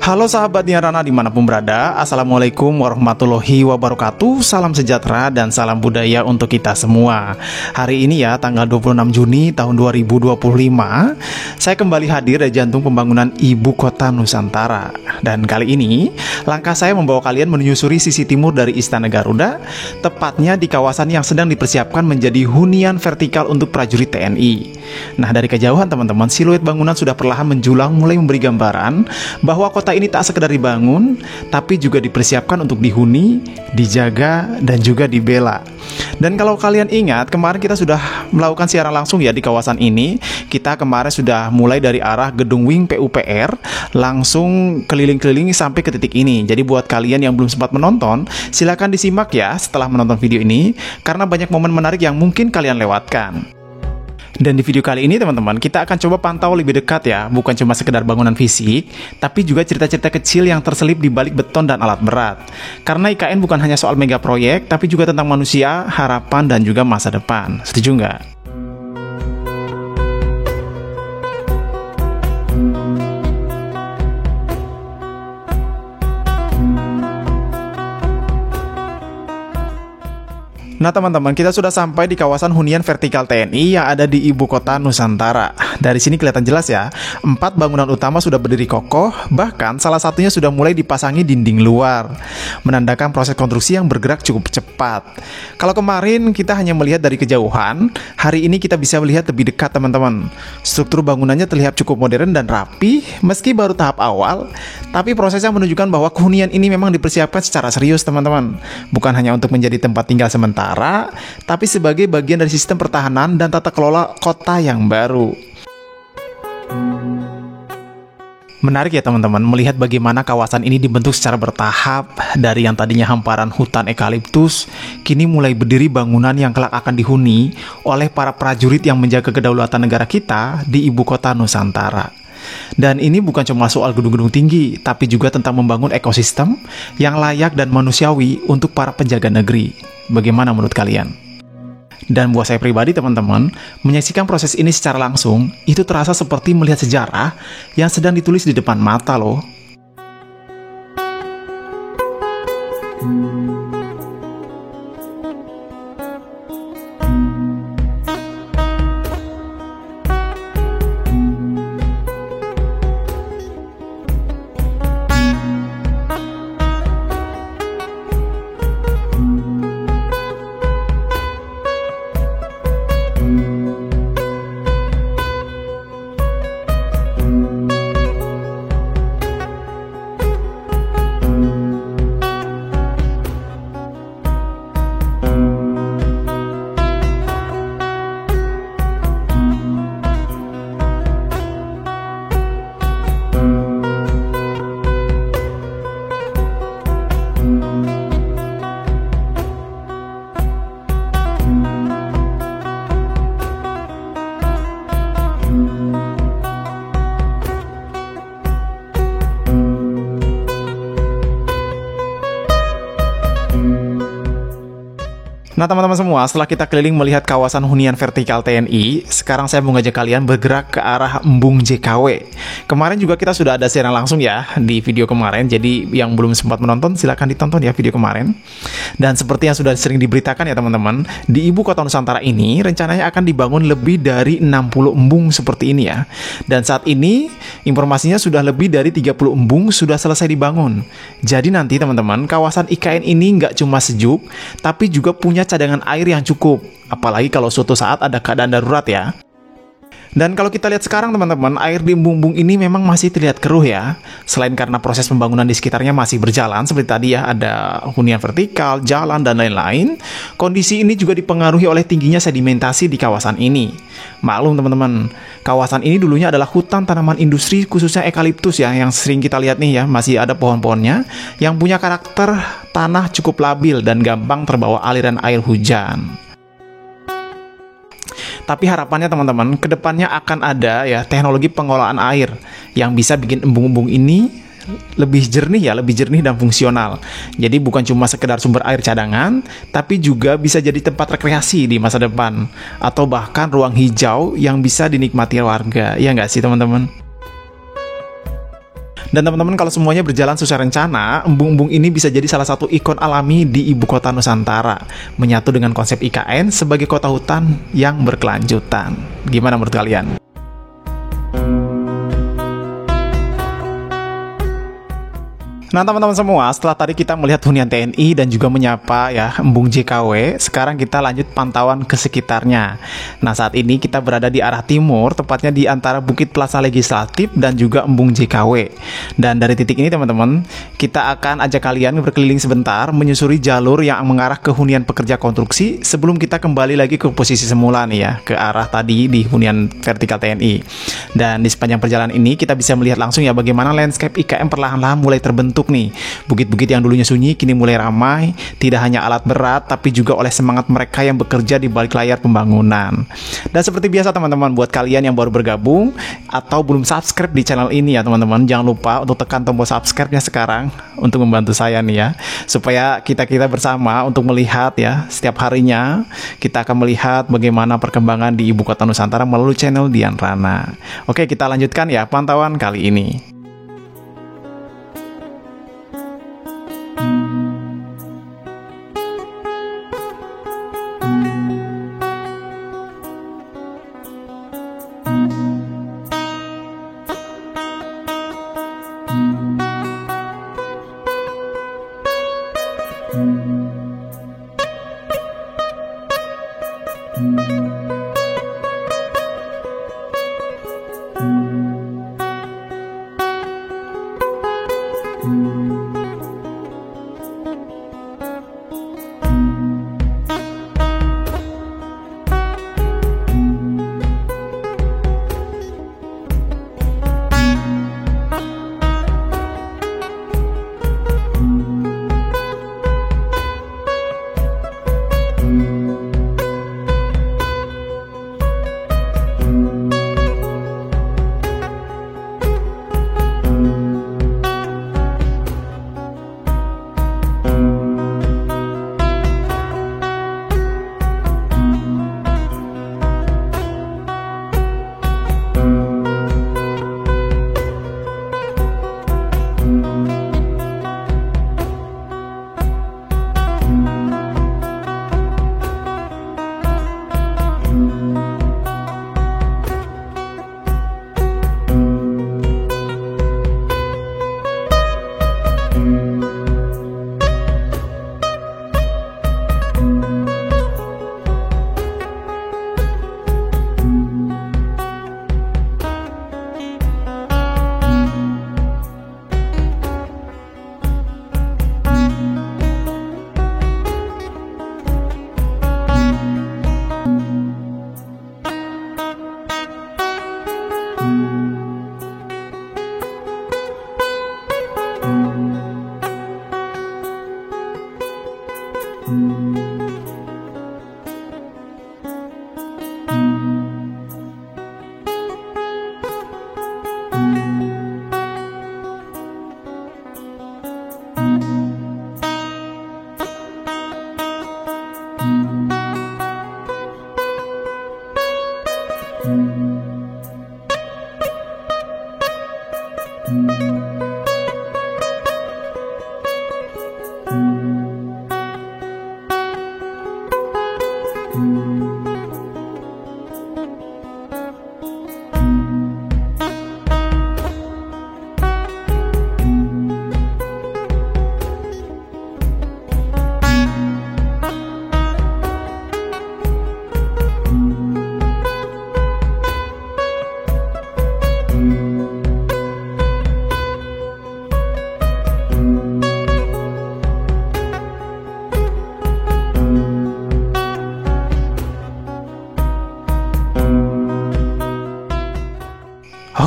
Halo sahabat Niarana dimanapun berada, Assalamualaikum warahmatullahi wabarakatuh. Salam sejahtera dan salam budaya untuk kita semua. Hari ini ya, tanggal 26 Juni tahun 2025, saya kembali hadir di jantung pembangunan Ibu Kota Nusantara. Dan kali ini, langkah saya membawa kalian menyusuri sisi timur dari Istana Garuda, tepatnya di kawasan yang sedang dipersiapkan menjadi hunian vertikal untuk prajurit TNI. Nah, dari kejauhan teman-teman, siluet bangunan sudah perlahan menjulang, mulai memberi gambaran bahwa kota ini tak sekedar dibangun, tapi juga dipersiapkan untuk dihuni, dijaga, dan juga dibela. Dan kalau kalian ingat, kemarin kita sudah melakukan siaran langsung ya di kawasan ini. Kita kemarin sudah mulai dari arah Gedung Wing PUPR, langsung keliling-keliling sampai ke titik ini. Jadi buat kalian yang belum sempat menonton, silakan disimak ya setelah menonton video ini, karena banyak momen menarik yang mungkin kalian lewatkan. Dan di video kali ini teman-teman, kita akan coba pantau lebih dekat ya, bukan cuma sekedar bangunan fisik, tapi juga cerita-cerita kecil yang terselip di balik beton dan alat berat. Karena IKN bukan hanya soal mega proyek, tapi juga tentang manusia, harapan, dan juga masa depan. Setuju nggak? Nah teman-teman, kita sudah sampai di kawasan hunian vertikal TNI yang ada di Ibu Kota Nusantara. Dari sini kelihatan jelas ya, 4 bangunan utama sudah berdiri kokoh, bahkan salah satunya sudah mulai dipasangi dinding luar, menandakan proses konstruksi yang bergerak cukup cepat. Kalau kemarin kita hanya melihat dari kejauhan, hari ini kita bisa melihat lebih dekat teman-teman. Struktur bangunannya terlihat cukup modern dan rapi, meski baru tahap awal, tapi prosesnya menunjukkan bahwa kehunian ini memang dipersiapkan secara serius teman-teman. Bukan hanya untuk menjadi tempat tinggal sementara, tapi sebagai bagian dari sistem pertahanan dan tata kelola kota yang baru. Menarik ya teman-teman, melihat bagaimana kawasan ini dibentuk secara bertahap. Dari yang tadinya hamparan hutan eukaliptus, kini mulai berdiri bangunan yang kelak akan dihuni oleh para prajurit yang menjaga kedaulatan negara kita di Ibu Kota Nusantara. Dan ini bukan cuma soal gedung-gedung tinggi, tapi juga tentang membangun ekosistem yang layak dan manusiawi untuk para penjaga negeri. Bagaimana menurut kalian? Dan buat saya pribadi teman-teman, menyaksikan proses ini secara langsung, itu terasa seperti melihat sejarah yang sedang ditulis di depan mata loh. Nah teman-teman semua, setelah kita keliling melihat kawasan hunian vertikal TNI, sekarang saya mau ngajak kalian bergerak ke arah Embung JKW. Kemarin juga kita sudah ada siaran langsung ya di video kemarin, jadi yang belum sempat menonton silahkan ditonton ya video kemarin. Dan seperti yang sudah sering diberitakan ya teman-teman, di Ibu Kota Nusantara ini rencananya akan dibangun lebih dari 60 embung seperti ini ya. Dan saat ini informasinya sudah lebih dari 30 embung sudah selesai dibangun. Jadi nanti teman-teman, kawasan IKN ini nggak cuma sejuk, tapi juga punya cadangan air yang cukup, apalagi kalau suatu saat ada keadaan darurat ya. Dan kalau kita lihat sekarang teman-teman, air di embung-embung ini memang masih terlihat keruh ya. Selain karena proses pembangunan di sekitarnya masih berjalan, seperti tadi ya, ada hunian vertikal, jalan, dan lain-lain. Kondisi ini juga dipengaruhi oleh tingginya sedimentasi di kawasan ini. Maklum teman-teman, kawasan ini dulunya adalah hutan tanaman industri khususnya eukaliptus ya, yang sering kita lihat nih ya, masih ada pohon-pohonnya yang punya karakter tanah cukup labil dan gampang terbawa aliran air hujan. Tapi harapannya teman-teman, kedepannya akan ada ya teknologi pengolahan air yang bisa bikin embung-embung ini lebih jernih ya, lebih jernih dan fungsional. Jadi bukan cuma sekedar sumber air cadangan, tapi juga bisa jadi tempat rekreasi di masa depan, atau bahkan ruang hijau yang bisa dinikmati warga. Ya nggak sih teman-teman? Dan teman-teman, kalau semuanya berjalan sesuai rencana, embung-embung ini bisa jadi salah satu ikon alami di ibu kota Nusantara, menyatu dengan konsep IKN sebagai kota hutan yang berkelanjutan. Gimana menurut kalian? Nah teman-teman semua, setelah tadi kita melihat hunian TNI dan juga menyapa ya embung JKW, sekarang kita lanjut pantauan ke sekitarnya. Nah saat ini kita berada di arah timur, tepatnya di antara Bukit Plaza Legislatif dan juga embung JKW. Dan dari titik ini teman-teman, kita akan ajak kalian berkeliling sebentar, menyusuri jalur yang mengarah ke hunian pekerja konstruksi sebelum kita kembali lagi ke posisi semula nih ya, ke arah tadi di hunian vertikal TNI. Dan di sepanjang perjalanan ini kita bisa melihat langsung ya bagaimana landscape IKN perlahan-lahan mulai terbentuk nih. Bukit-bukit yang dulunya sunyi kini mulai ramai, tidak hanya alat berat tapi juga oleh semangat mereka yang bekerja di balik layar pembangunan. Dan seperti biasa teman-teman, buat kalian yang baru bergabung atau belum subscribe di channel ini ya teman-teman, jangan lupa untuk tekan tombol subscribe-nya sekarang untuk membantu saya nih ya, supaya kita bersama untuk melihat ya setiap harinya kita akan melihat bagaimana perkembangan di ibu kota Nusantara melalui channel Dian Rana. Oke, kita lanjutkan ya pantauan kali ini.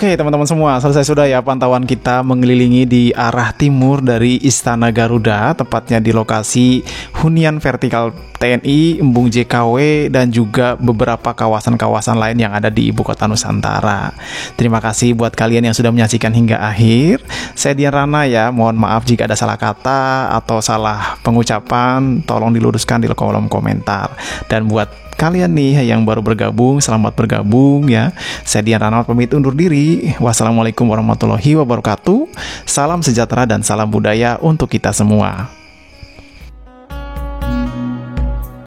Oke teman-teman semua, selesai sudah ya pantauan kita mengelilingi di arah timur dari Istana Garuda, tepatnya di lokasi hunian vertikal TNI, embung JKW, dan juga beberapa kawasan-kawasan lain yang ada di ibu kota Nusantara. Terima kasih buat kalian yang sudah menyaksikan hingga akhir. Saya Dian Rana ya, mohon maaf jika ada salah kata atau salah pengucapan, tolong diluruskan di kolom komentar. Dan buat kalian nih yang baru bergabung, selamat bergabung ya. Saya Dian Ranawat pamit undur diri. Wassalamualaikum warahmatullahi wabarakatuh. Salam sejahtera dan salam budaya untuk kita semua.